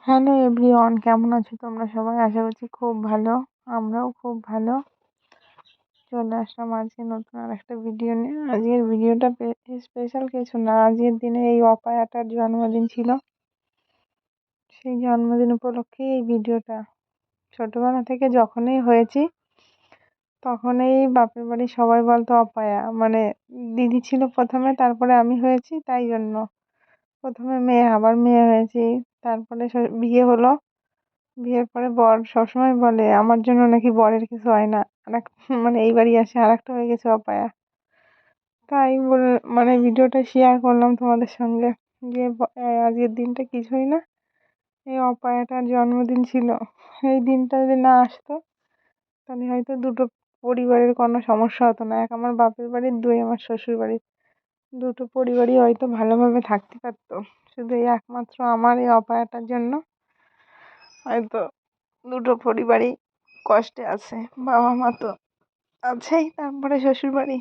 Hello everyone, কেমন আছো তোমরা সবাই? আশা করছি খুব ভালো। আমরাও খুব ভালো। চলে আসলাম আজকে নতুন আর একটা ভিডিও নিয়ে। আজকের ভিডিওটা স্পেশাল কিছু না, আজকের দিনে এই অপায়াটার জন্মদিন ছিল, সেই জন্মদিন উপলক্ষে এই ভিডিওটা। ছোটবেলা থেকে যখনই হয়েছি তখনই বাপের বাড়ি সবাই বলতো অপায়া, মানে দিদি ছিল প্রথমে, তারপরে আমি হয়েছি, তাই জন্য প্রথমে মেয়ে, আবার মেয়ে হয়েছি, তারপরে বিয়ে হলো। বিয়ের পরে বর সবসময় বলে আমার জন্য নাকি বরের কিছু হয় না, মানে এই বাড়ি আসে আর একটা হয়ে গেছে অপায়া। তাই মানে ভিডিওটা শেয়ার করলাম তোমাদের সঙ্গে, যে আজকের দিনটা কিছুই না, এই অপায়াটার জন্মদিন ছিল। এই দিনটা যদি না আসতো তাহলে হয়তো দুটো পরিবারের কোনো সমস্যা হতো না, এক আমার বাপের বাড়ির, দুই আমার শ্বশুর বাড়ির, দুটো পরিবারই হয়তো ভালোভাবে থাকতে পারতো। শুধু এই একমাত্র আমার এই অপায়াটার জন্য হয়তো দুটো পরিবারই কষ্টে আছে। বাবা মা তো আছেই, তারপরে শ্বশুর বাড়ি।